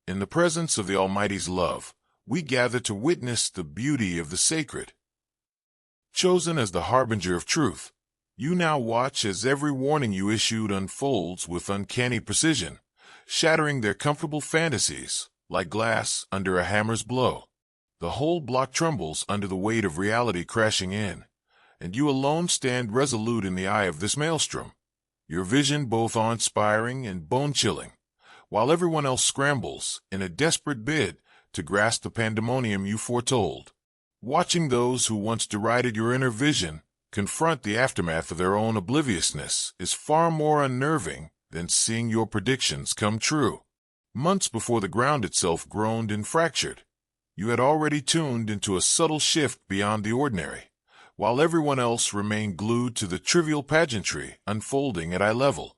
In the presence of the Almighty's love, we gather to witness the beauty of the sacred. Chosen as the harbinger of truth, you now watch as every warning you issued unfolds with uncanny precision, shattering their comfortable fantasies like glass under a hammer's blow. The whole block trembles under the weight of reality crashing in, and you alone stand resolute in the eye of this maelstrom, your vision both awe-inspiring and bone-chilling, while everyone else scrambles in a desperate bid to grasp the pandemonium you foretold. Watching those who once derided your inner vision confront the aftermath of their own obliviousness is far more unnerving than seeing your predictions come true. Months before the ground itself groaned and fractured, you had already tuned into a subtle shift beyond the ordinary, while everyone else remained glued to the trivial pageantry unfolding at eye level.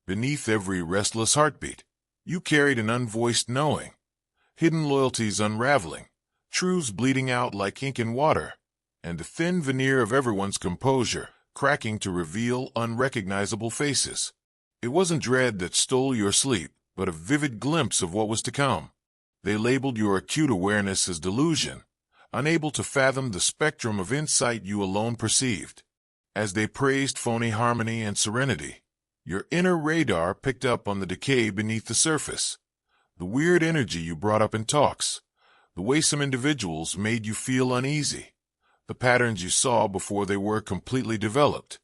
Beneath every restless heartbeat, you carried an unvoiced knowing, hidden loyalties unraveling, truths bleeding out like ink and water, and the thin veneer of everyone's composure cracking to reveal unrecognizable faces. It wasn't dread that stole your sleep, but a vivid glimpse of what was to come. They labeled your acute awareness as delusion, unable to fathom the spectrum of insight you alone perceived. As they praised phony harmony and serenity, your inner radar picked up on the decay beneath the surface, the weird energy you brought up in talks, the way some individuals made you feel uneasy, the patterns you saw before they were completely developed.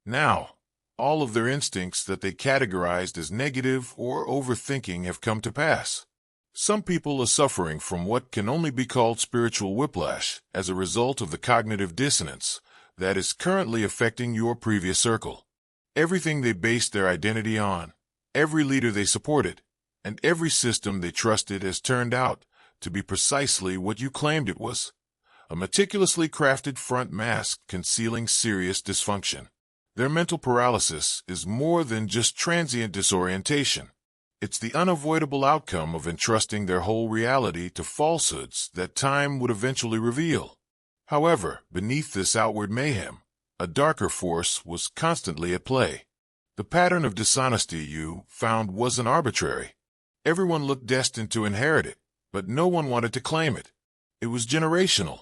Now, all of their instincts that they categorized as negative or overthinking have come to pass. Some people are suffering from what can only be called spiritual whiplash as a result of the cognitive dissonance that is currently affecting your previous circle. Everything they based their identity on, every leader they supported, and every system they trusted has turned out to be precisely what you claimed it was: a meticulously crafted front mask concealing serious dysfunction. Their mental paralysis is more than just transient disorientation. It's the unavoidable outcome of entrusting their whole reality to falsehoods that time would eventually reveal. However, beneath this outward mayhem, a darker force was constantly at play. The pattern of dishonesty you found wasn't arbitrary. Everyone looked destined to inherit it, but no one wanted to claim it. It was generational,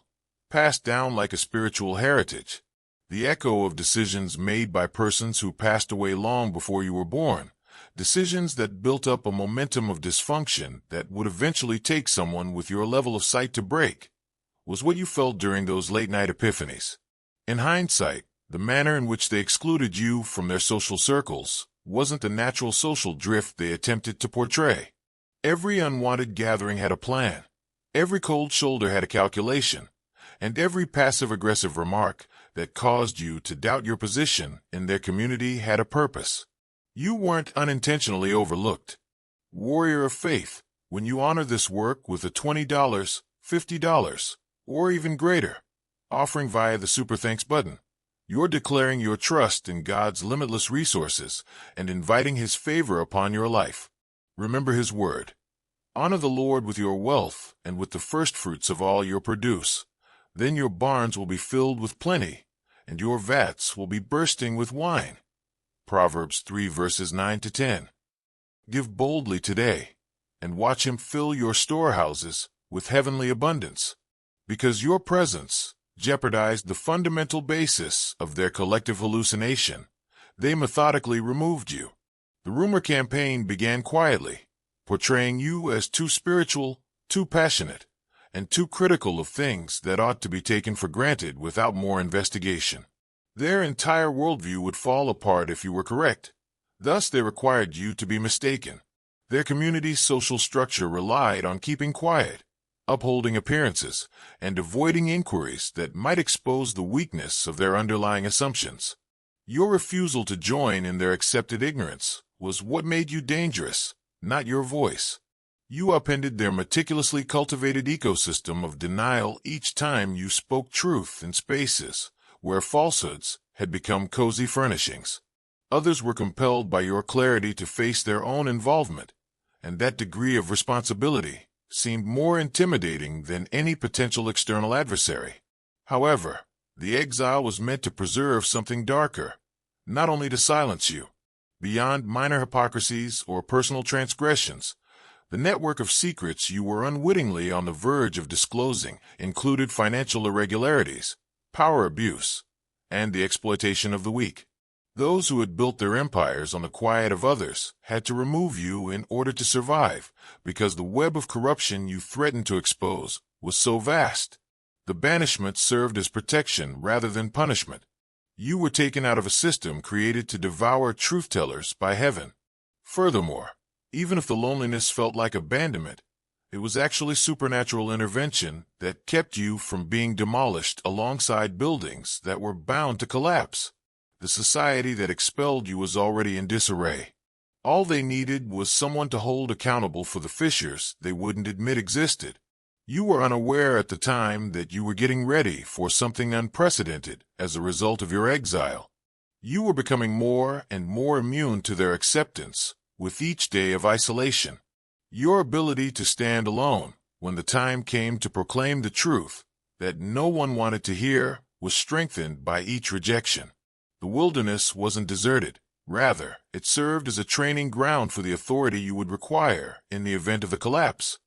passed down like a spiritual heritage, the echo of decisions made by persons who passed away long before you were born, decisions that built up a momentum of dysfunction that would eventually take someone with your level of sight to break, was what you felt during those late-night epiphanies. In hindsight, the manner in which they excluded you from their social circles wasn't the natural social drift they attempted to portray. Every unwanted gathering had a plan, every cold shoulder had a calculation, and every passive-aggressive remark that caused you to doubt your position in their community had a purpose. You weren't unintentionally overlooked. Warrior of faith, when you honor this work with a $20, $50, or even greater offering via the Super Thanks button, you're declaring your trust in God's limitless resources and inviting His favor upon your life. Remember His word. Honor the Lord with your wealth and with the firstfruits of all your produce. Then your barns will be filled with plenty, and your vats will be bursting with wine. Proverbs 3 verses 9 to 10. Give boldly today, and watch Him fill your storehouses with heavenly abundance, because your presence jeopardized the fundamental basis of their collective hallucination. They methodically removed you. The rumor campaign began quietly, portraying you as too spiritual, too passionate, and too critical of things that ought to be taken for granted without more investigation. Their entire worldview would fall apart if you were correct. Thus, they required you to be mistaken. Their community's social structure relied on keeping quiet, upholding appearances, and avoiding inquiries that might expose the weakness of their underlying assumptions. Your refusal to join in their accepted ignorance was what made you dangerous, not your voice. You upended their meticulously cultivated ecosystem of denial each time you spoke truth in spaces where falsehoods had become cozy furnishings. Others were compelled by your clarity to face their own involvement, and that degree of responsibility seemed more intimidating than any potential external adversary. However, the exile was meant to preserve something darker, not only to silence you, beyond minor hypocrisies or personal transgressions, The network of secrets you were unwittingly on the verge of disclosing included financial irregularities, power abuse, and the exploitation of the weak. Those who had built their empires on the quiet of others had to remove you in order to survive, because the web of corruption you threatened to expose was so vast. The banishment served as protection rather than punishment. You were taken out of a system created to devour truth-tellers by heaven. Furthermore, even if the loneliness felt like abandonment, it was actually supernatural intervention that kept you from being demolished alongside buildings that were bound to collapse. The society that expelled you was already in disarray. All they needed was someone to hold accountable for the fissures they wouldn't admit existed. You were unaware at the time that you were getting ready for something unprecedented as a result of your exile. You were becoming more and more immune to their acceptance with each day of isolation. Your ability to stand alone when the time came to proclaim the truth that no one wanted to hear was strengthened by each rejection. The wilderness wasn't deserted. Rather, it served as a training ground for the authority you would require in the event of a collapse.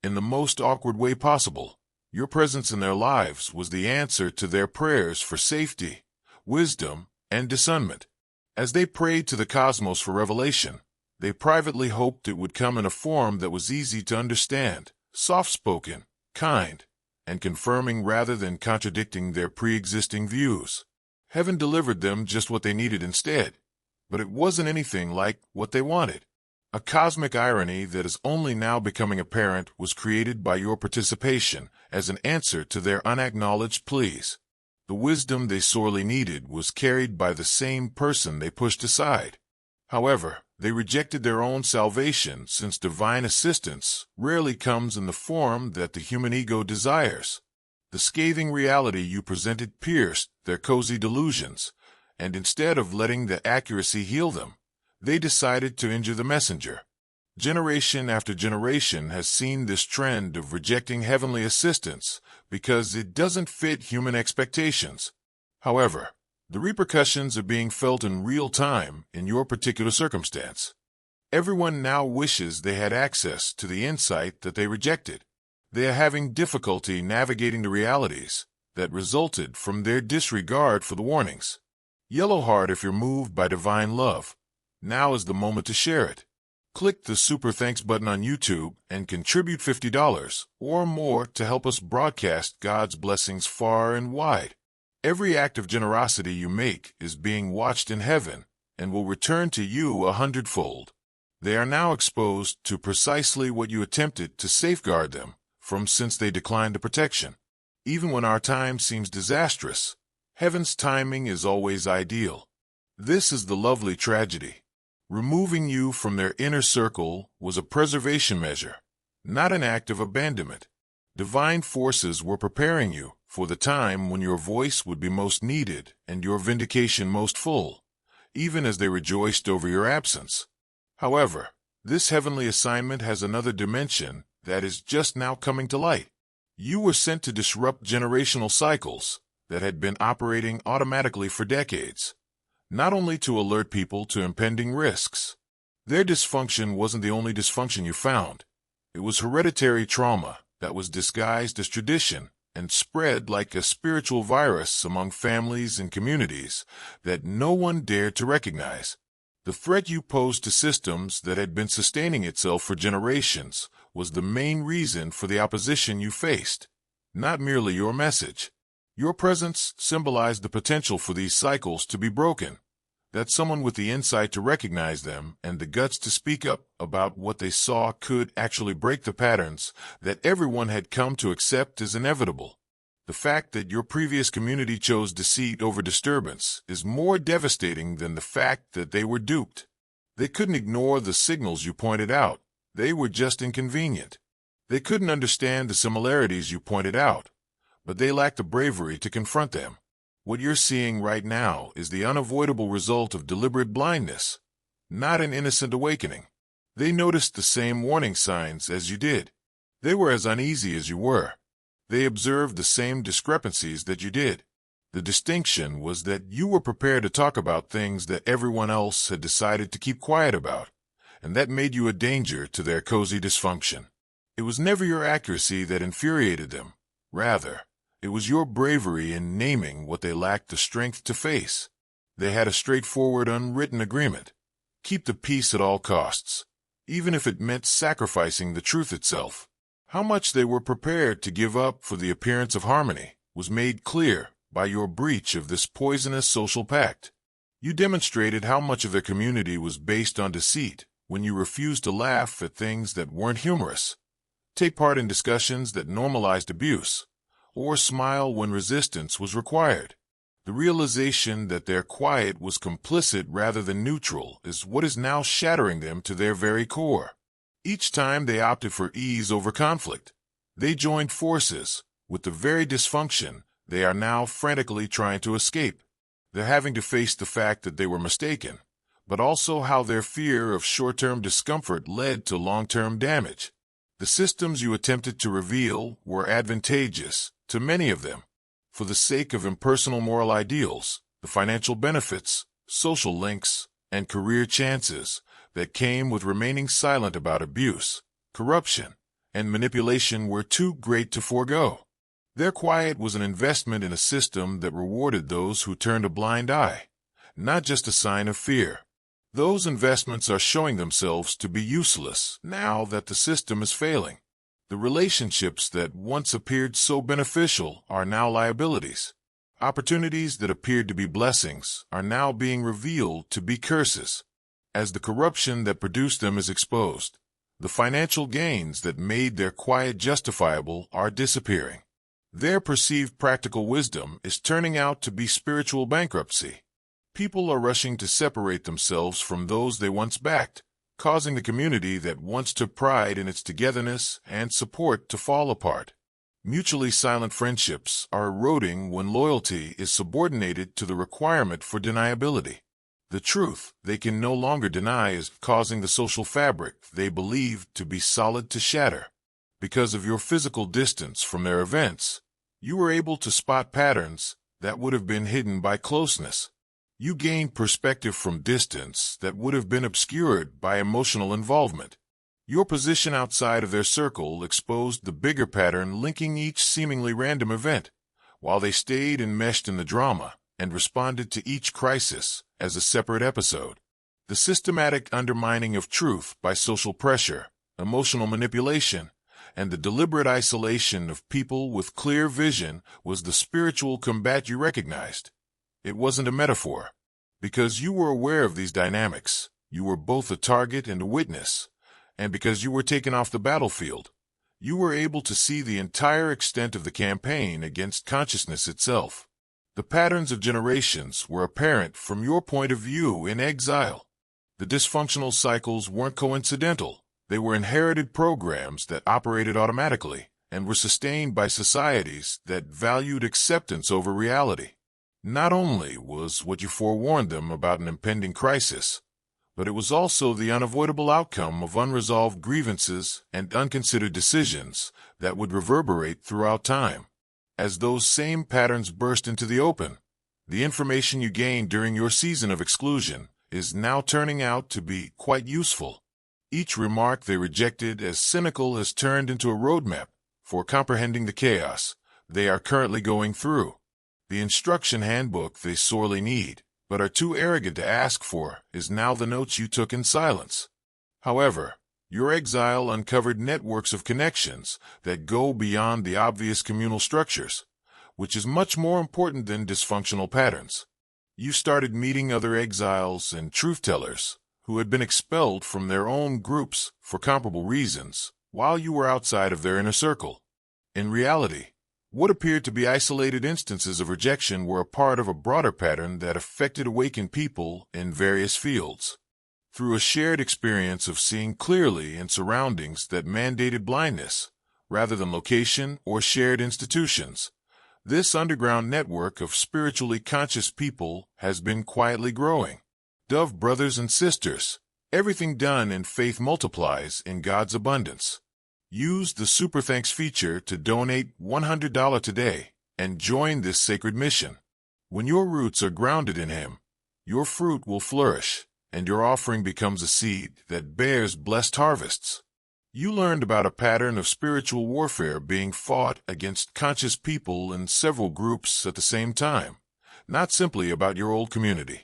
In the most awkward way possible, your presence in their lives was the answer to their prayers for safety, wisdom, and discernment. As they prayed to the cosmos for revelation, they privately hoped it would come in a form that was easy to understand, soft-spoken, kind, and confirming rather than contradicting their pre-existing views. Heaven delivered them just what they needed instead, but it wasn't anything like what they wanted. A cosmic irony that is only now becoming apparent was created by your participation as an answer to their unacknowledged pleas. The wisdom they sorely needed was carried by the same person they pushed aside. However, they rejected their own salvation since divine assistance rarely comes in the form that the human ego desires. The scathing reality you presented pierced their cozy delusions, and instead of letting the accuracy heal them, they decided to injure the messenger. Generation after generation has seen this trend of rejecting heavenly assistance because it doesn't fit human expectations. However, the repercussions are being felt in real time in your particular circumstance. Everyone now wishes they had access to the insight that they rejected. They are having difficulty navigating the realities that resulted from their disregard for the warnings. Yellow heart if you're moved by divine love. Now is the moment to share it. Click the Super Thanks button on YouTube and contribute $50 or more to help us broadcast God's blessings far and wide. Every act of generosity you make is being watched in heaven and will return to you 100-fold. They are now exposed to precisely what you attempted to safeguard them from since they declined the protection. Even when our time seems disastrous, heaven's timing is always ideal. This is the lovely tragedy. Removing you from their inner circle was a preservation measure, not an act of abandonment. Divine forces were preparing you for the time when your voice would be most needed and your vindication most full, even as they rejoiced over your absence. However, this heavenly assignment has another dimension that is just now coming to light. You were sent to disrupt generational cycles that had been operating automatically for decades, not only to alert people to impending risks. Their dysfunction wasn't the only dysfunction you found. It was hereditary trauma that was disguised as tradition and spread like a spiritual virus among families and communities that no one dared to recognize. The threat you posed to systems that had been sustaining itself for generations was the main reason for the opposition you faced, not merely your message. Your presence symbolized the potential for these cycles to be broken, that someone with the insight to recognize them and the guts to speak up about what they saw could actually break the patterns that everyone had come to accept as inevitable. The fact that your previous community chose deceit over disturbance is more devastating than the fact that they were duped. They couldn't ignore the signals you pointed out. They were just inconvenient. They couldn't understand the similarities you pointed out, but they lacked the bravery to confront them. What you're seeing right now is the unavoidable result of deliberate blindness, not an innocent awakening. They noticed the same warning signs as you did. They were as uneasy as you were. They observed the same discrepancies that you did. The distinction was that you were prepared to talk about things that everyone else had decided to keep quiet about, and that made you a danger to their cozy dysfunction. It was never your accuracy that infuriated them. Rather, it was your bravery in naming what they lacked the strength to face. They had a straightforward, unwritten agreement. Keep the peace at all costs, even if it meant sacrificing the truth itself. How much they were prepared to give up for the appearance of harmony was made clear by your breach of this poisonous social pact. You demonstrated how much of their community was based on deceit when you refused to laugh at things that weren't humorous, take part in discussions that normalized abuse, or smile when resistance was required. The realization that their quiet was complicit rather than neutral is what is now shattering them to their very core. Each time they opted for ease over conflict, they joined forces with the very dysfunction they are now frantically trying to escape. They're having to face the fact that they were mistaken, but also how their fear of short-term discomfort led to long-term damage. The systems you attempted to reveal were advantageous to many of them, for the sake of impersonal moral ideals, the financial benefits, social links, and career chances that came with remaining silent about abuse, corruption, and manipulation were too great to forego. Their quiet was an investment in a system that rewarded those who turned a blind eye, not just a sign of fear. Those investments are showing themselves to be useless now that the system is failing. The relationships that once appeared so beneficial are now liabilities. Opportunities that appeared to be blessings are now being revealed to be curses. As the corruption that produced them is exposed, the financial gains that made their quiet justifiable are disappearing. Their perceived practical wisdom is turning out to be spiritual bankruptcy. People are rushing to separate themselves from those they once backed, causing the community that once took pride in its togetherness and support to fall apart. Mutually silent friendships are eroding when loyalty is subordinated to the requirement for deniability. The truth they can no longer deny is causing the social fabric they believed to be solid to shatter. Because of your physical distance from their events, you were able to spot patterns that would have been hidden by closeness. You gained perspective from distance that would have been obscured by emotional involvement. Your position outside of their circle exposed the bigger pattern linking each seemingly random event, while they stayed enmeshed in the drama and responded to each crisis as a separate episode. The systematic undermining of truth by social pressure, emotional manipulation, and the deliberate isolation of people with clear vision was the spiritual combat you recognized. It wasn't a metaphor. Because you were aware of these dynamics, you were both a target and a witness, and because you were taken off the battlefield, you were able to see the entire extent of the campaign against consciousness itself. The patterns of generations were apparent from your point of view in Exile. The dysfunctional cycles weren't coincidental. They were inherited programs that operated automatically and were sustained by societies that valued acceptance over reality. Not only was what you forewarned them about an impending crisis, but it was also the unavoidable outcome of unresolved grievances and unconsidered decisions that would reverberate throughout time. As those same patterns burst into the open, the information you gained during your season of exclusion is now turning out to be quite useful. Each remark they rejected as cynical has turned into a roadmap for comprehending the chaos they are currently going through. The instruction handbook they sorely need, but are too arrogant to ask for, is now the notes you took in silence. However, your exile uncovered networks of connections that go beyond the obvious communal structures, which is much more important than dysfunctional patterns. You started meeting other exiles and truth-tellers who had been expelled from their own groups for comparable reasons while you were outside of their inner circle. In reality, what appeared to be isolated instances of rejection were a part of a broader pattern that affected awakened people in various fields. Through a shared experience of seeing clearly in surroundings that mandated blindness, rather than location or shared institutions, this underground network of spiritually conscious people has been quietly growing. Dove brothers and sisters, everything done in faith multiplies in God's abundance. Use the Super Thanks feature to donate $100 today and join this sacred mission. When your roots are grounded in Him, your fruit will flourish, and your offering becomes a seed that bears blessed harvests. You learned about a pattern of spiritual warfare being fought against conscious people in several groups at the same time, not simply about your old community.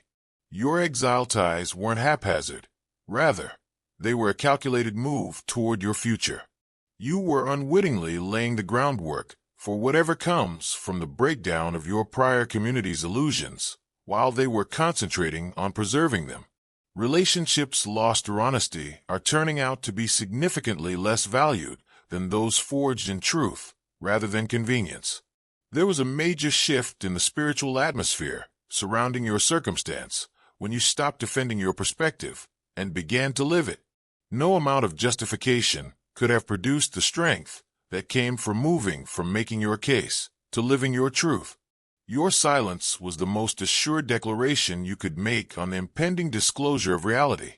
Your exile ties weren't haphazard. Rather, they were a calculated move toward your future. You were unwittingly laying the groundwork for whatever comes from the breakdown of your prior community's illusions, while they were concentrating on preserving them. Relationships lost through honesty are turning out to be significantly less valued than those forged in truth rather than convenience. There was a major shift in the spiritual atmosphere surrounding your circumstance when you stopped defending your perspective and began to live it. No amount of justification could have produced the strength that came from moving from making your case to living your truth. Your silence was the most assured declaration you could make on the impending disclosure of reality.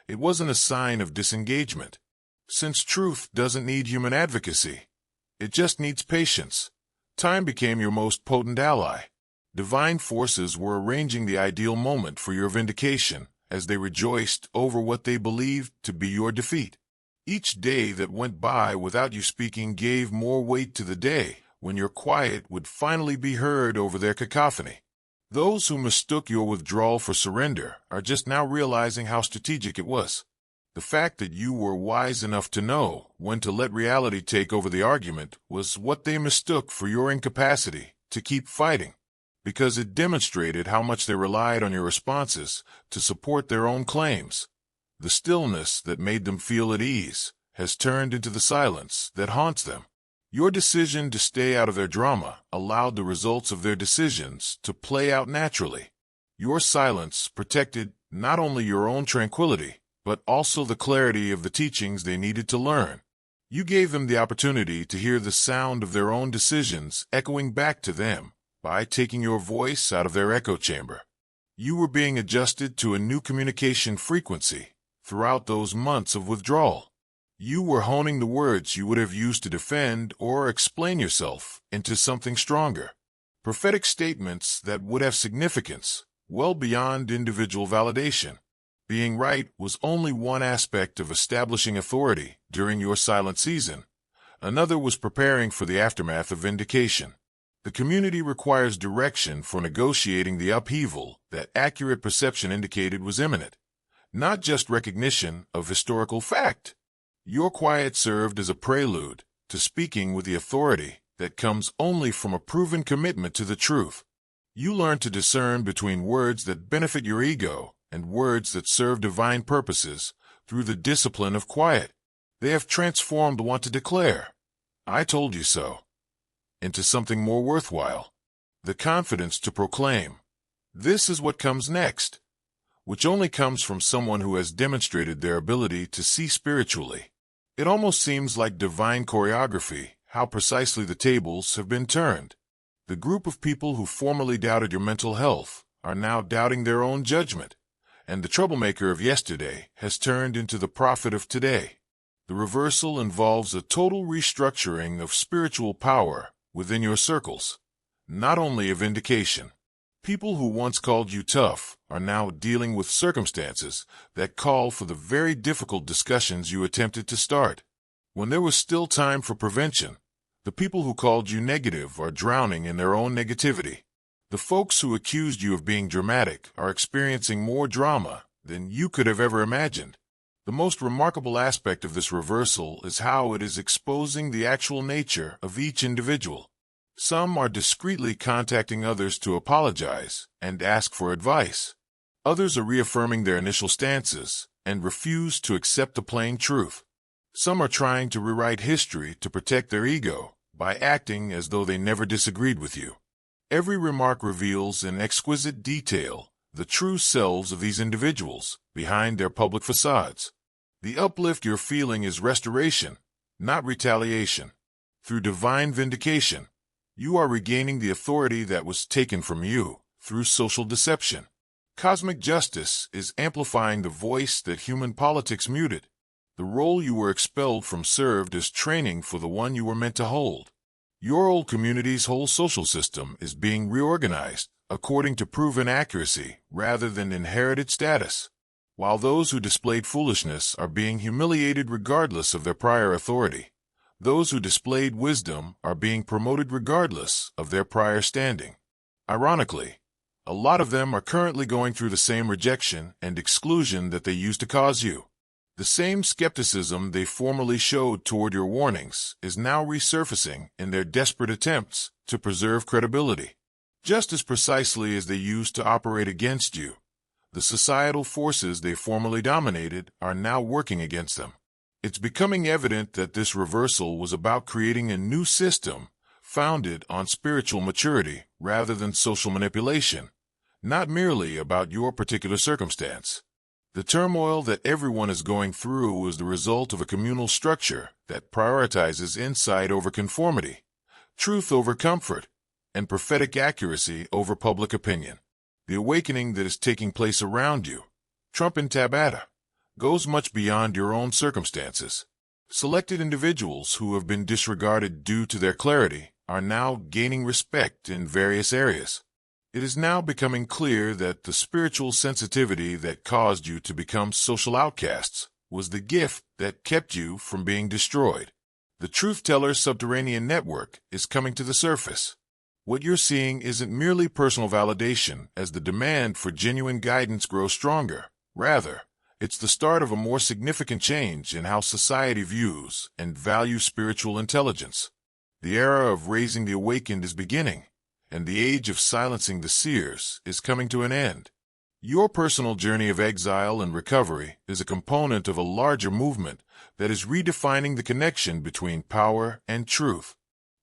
It wasn't a sign of disengagement, since truth doesn't need human advocacy. It just needs patience. Time became your most potent ally. Divine forces were arranging the ideal moment for your vindication as they rejoiced over what they believed to be your defeat. Each day that went by without you speaking gave more weight to the day when your quiet would finally be heard over their cacophony. Those who mistook your withdrawal for surrender are just now realizing how strategic it was. The fact that you were wise enough to know when to let reality take over the argument was what they mistook for your incapacity to keep fighting, because it demonstrated how much they relied on your responses to support their own claims. The stillness that made them feel at ease has turned into the silence that haunts them. Your decision to stay out of their drama allowed the results of their decisions to play out naturally. Your silence protected not only your own tranquility, but also the clarity of the teachings they needed to learn. You gave them the opportunity to hear the sound of their own decisions echoing back to them by taking your voice out of their echo chamber. You were being adjusted to a new communication frequency throughout those months of withdrawal. You were honing the words you would have used to defend or explain yourself into something stronger. Prophetic statements that would have significance well beyond individual validation. Being right was only one aspect of establishing authority during your silent season. Another was preparing for the aftermath of vindication. The community requires direction for negotiating the upheaval that accurate perception indicated was imminent, not just recognition of historical fact. Your quiet served as a prelude to speaking with the authority that comes only from a proven commitment to the truth. You learned to discern between words that benefit your ego and words that serve divine purposes through the discipline of quiet. They have transformed the want to declare, "I told you so," into something more worthwhile. The confidence to proclaim, "This is what comes next," which only comes from someone who has demonstrated their ability to see spiritually. It almost seems like divine choreography, how precisely the tables have been turned. The group of people who formerly doubted your mental health are now doubting their own judgment, and the troublemaker of yesterday has turned into the prophet of today. The reversal involves a total restructuring of spiritual power within your circles, not only a vindication. People who once called you tough are now dealing with circumstances that call for the very difficult discussions you attempted to start. When there was still time for prevention, the people who called you negative are drowning in their own negativity. The folks who accused you of being dramatic are experiencing more drama than you could have ever imagined. The most remarkable aspect of this reversal is how it is exposing the actual nature of each individual. Some are discreetly contacting others to apologize and ask for advice. Others are reaffirming their initial stances and refuse to accept the plain truth. Some are trying to rewrite history to protect their ego by acting as though they never disagreed with you. Every remark reveals in exquisite detail the true selves of these individuals behind their public facades. The uplift you're feeling is restoration, not retaliation. Through divine vindication, you are regaining the authority that was taken from you through social deception. Cosmic justice is amplifying the voice that human politics muted. The role you were expelled from served as training for the one you were meant to hold. Your old community's whole social system is being reorganized according to proven accuracy rather than inherited status. while those who displayed foolishness are being humiliated regardless of their prior authority. Those who displayed wisdom are being promoted regardless of their prior standing. Ironically, a lot of them are currently going through the same rejection and exclusion that they used to cause you. The same skepticism they formerly showed toward your warnings is now resurfacing in their desperate attempts to preserve credibility. Just as precisely as they used to operate against you, the societal forces they formerly dominated are now working against them. It's becoming evident that this reversal was about creating a new system founded on spiritual maturity rather than social manipulation, not merely about your particular circumstance. The turmoil that everyone is going through is the result of a communal structure that prioritizes insight over conformity, truth over comfort, and prophetic accuracy over public opinion. The awakening that is taking place around you, Trump and Tabata, goes much beyond your own circumstances. Selected individuals who have been disregarded due to their clarity are now gaining respect in various areas. It is now becoming clear that the spiritual sensitivity that caused you to become social outcasts was the gift that kept you from being destroyed. The Truth Teller subterranean network is coming to the surface. What you're seeing isn't merely personal validation as the demand for genuine guidance grows stronger. Rather, it's the start of a more significant change in how society views and values spiritual intelligence. The era of raising the awakened is beginning, and the age of silencing the seers is coming to an end. Your personal journey of exile and recovery is a component of a larger movement that is redefining the connection between power and truth.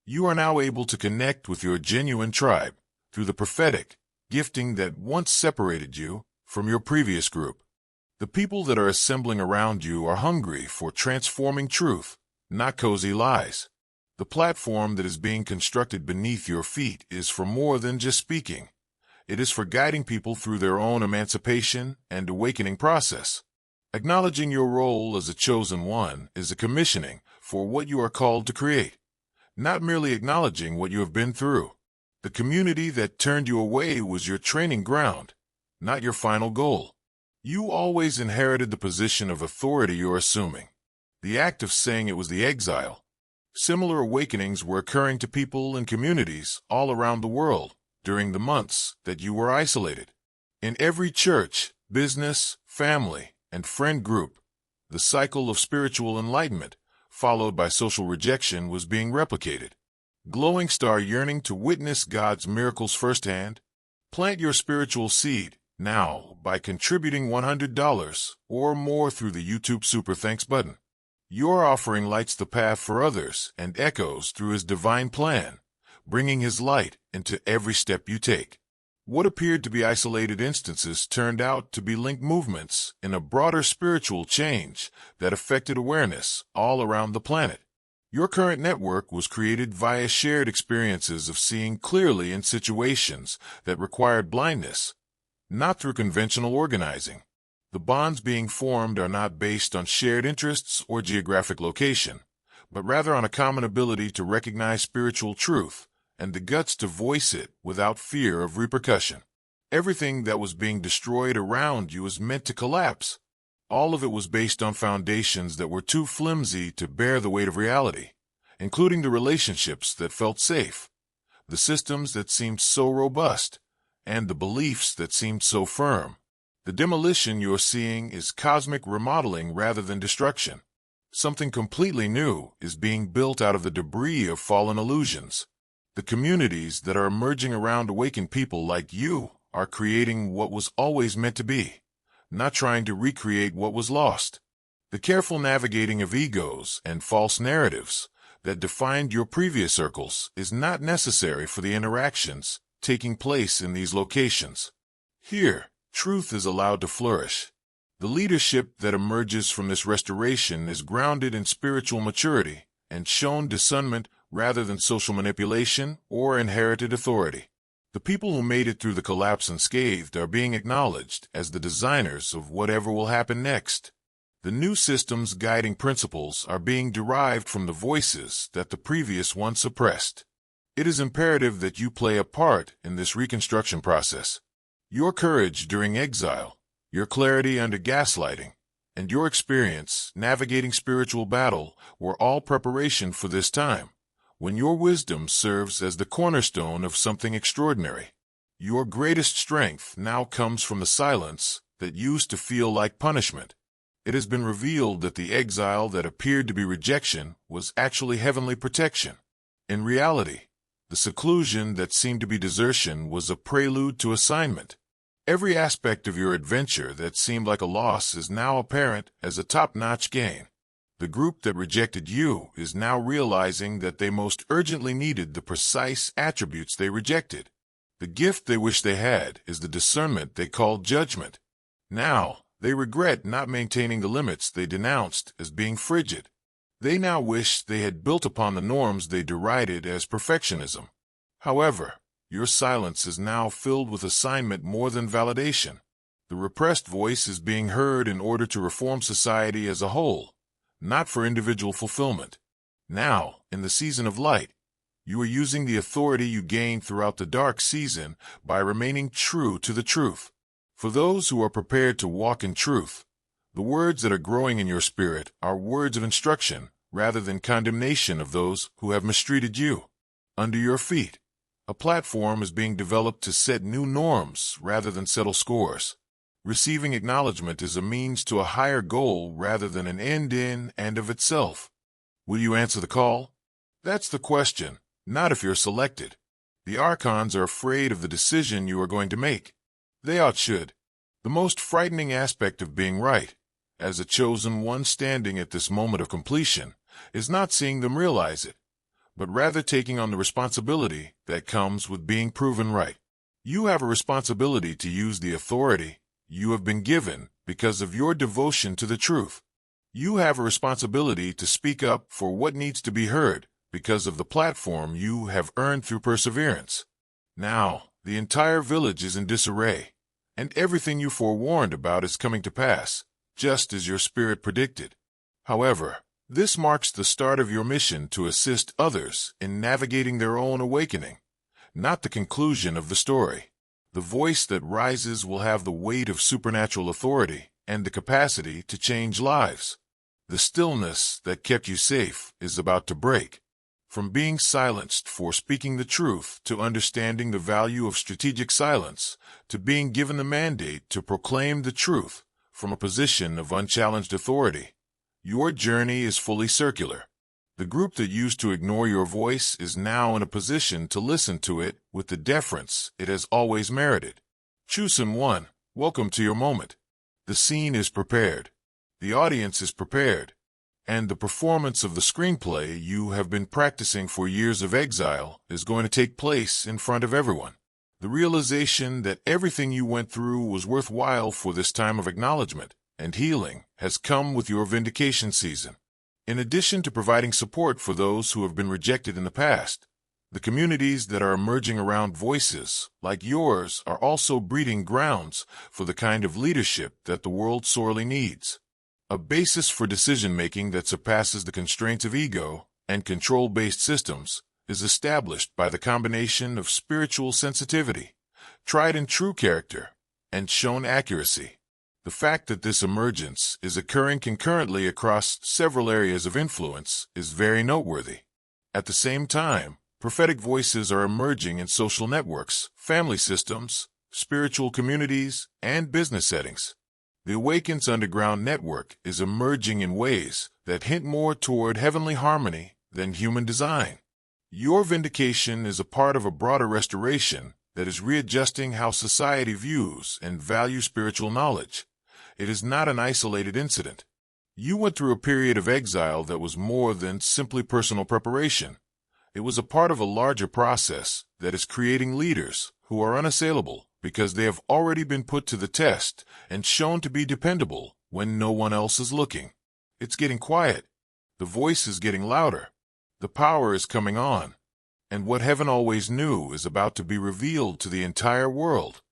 You are now able to connect with your genuine tribe through the prophetic gifting that once separated you from your previous group. The people that are assembling around you are hungry for transforming truth, not cozy lies. The platform that is being constructed beneath your feet is for more than just speaking. It is for guiding people through their own emancipation and awakening process. Acknowledging your role as a chosen one is a commissioning for what you are called to create, not merely acknowledging what you have been through. The community that turned you away was your training ground, not your final goal. You always inherited the position of authority you're assuming. The act of saying it was the exile. Similar awakenings were occurring to people and communities all around the world during the months that you were isolated. In every church, business, family, and friend group, the cycle of spiritual enlightenment, followed by social rejection, was being replicated. Glowing star yearning to witness God's miracles firsthand? Plant your spiritual seed now by contributing $100 or more through the YouTube Super Thanks button. Your offering lights the path for others and echoes through His divine plan, bringing His light into every step you take. What appeared to be isolated instances turned out to be linked movements in a broader spiritual change that affected awareness all around the planet. Your current network was created via shared experiences of seeing clearly in situations that required blindness, not through conventional organizing. The bonds being formed are not based on shared interests or geographic location, but rather on a common ability to recognize spiritual truth and the guts to voice it without fear of repercussion. Everything that was being destroyed around you is meant to collapse. All of it was based on foundations that were too flimsy to bear the weight of reality, including the relationships that felt safe, the systems that seemed so robust, and the beliefs that seemed so firm. The demolition you're seeing is cosmic remodeling rather than destruction. Something completely new is being built out of the debris of fallen illusions. The communities that are emerging around awakened people like you are creating what was always meant to be, not trying to recreate what was lost. The careful navigating of egos and false narratives that defined your previous circles is not necessary for the interactions taking place in these locations. Here, truth is allowed to flourish. The leadership that emerges from this restoration is grounded in spiritual maturity and shown discernment rather than social manipulation or inherited authority. The people who made it through the collapse unscathed are being acknowledged as the designers of whatever will happen next. The new system's guiding principles are being derived from the voices that the previous one suppressed. It is imperative that you play a part in this reconstruction process. Your courage during exile, your clarity under gaslighting, and your experience navigating spiritual battle were all preparation for this time, when your wisdom serves as the cornerstone of something extraordinary. Your greatest strength now comes from the silence that used to feel like punishment. It has been revealed that the exile that appeared to be rejection was actually heavenly protection. In reality, the seclusion that seemed to be desertion was a prelude to assignment. Every aspect of your adventure that seemed like a loss is now apparent as a top-notch gain. The group that rejected you is now realizing that they most urgently needed the precise attributes they rejected. The gift they wish they had is the discernment they called judgment. Now, they regret not maintaining the limits they denounced as being frigid. They now wish they had built upon the norms they derided as perfectionism. However, your silence is now filled with assignment more than validation. The repressed voice is being heard in order to reform society as a whole, not for individual fulfillment. Now, in the season of light, you are using the authority you gained throughout the dark season by remaining true to the truth. For those who are prepared to walk in truth, the words that are growing in your spirit are words of instruction rather than condemnation of those who have mistreated you. Under your feet, a platform is being developed to set new norms rather than settle scores. Receiving acknowledgement is a means to a higher goal rather than an end in and of itself. Will you answer the call? That's the question, not if you're selected. The archons are afraid of the decision you are going to make. They should. The most frightening aspect of being right, as a chosen one standing at this moment of completion, is not seeing them realize it, but rather taking on the responsibility that comes with being proven right. You have a responsibility to use the authority you have been given because of your devotion to the truth. You have a responsibility to speak up for what needs to be heard because of the platform you have earned through perseverance. Now, the entire village is in disarray, and everything you forewarned about is coming to pass, just as your spirit predicted. However, this marks the start of your mission to assist others in navigating their own awakening, not the conclusion of the story. The voice that rises will have the weight of supernatural authority and the capacity to change lives. The stillness that kept you safe is about to break. From being silenced for speaking the truth to understanding the value of strategic silence to being given the mandate to proclaim the truth from a position of unchallenged authority, your journey is fully circular. The group that used to ignore your voice is now in a position to listen to it with the deference it has always merited. Chosen one, welcome to your moment. The scene is prepared. The audience is prepared. And the performance of the screenplay you have been practicing for years of exile is going to take place in front of everyone. The realization that everything you went through was worthwhile for this time of acknowledgement and healing has come with your vindication season. In addition to providing support for those who have been rejected in the past, the communities that are emerging around voices like yours are also breeding grounds for the kind of leadership that the world sorely needs. A basis for decision-making that surpasses the constraints of ego and control-based systems is established by the combination of spiritual sensitivity, tried and true character, and shown accuracy. The fact that this emergence is occurring concurrently across several areas of influence is very noteworthy. At the same time, prophetic voices are emerging in social networks, family systems, spiritual communities, and business settings. The Awaken's underground network is emerging in ways that hint more toward heavenly harmony than human design. Your vindication is a part of a broader restoration that is readjusting how society views and values spiritual knowledge. It is not an isolated incident. You went through a period of exile that was more than simply personal preparation. It was a part of a larger process that is creating leaders who are unassailable because they have already been put to the test and shown to be dependable when no one else is looking. It's getting quiet. The voice is getting louder. The power is coming on. And what heaven always knew is about to be revealed to the entire world.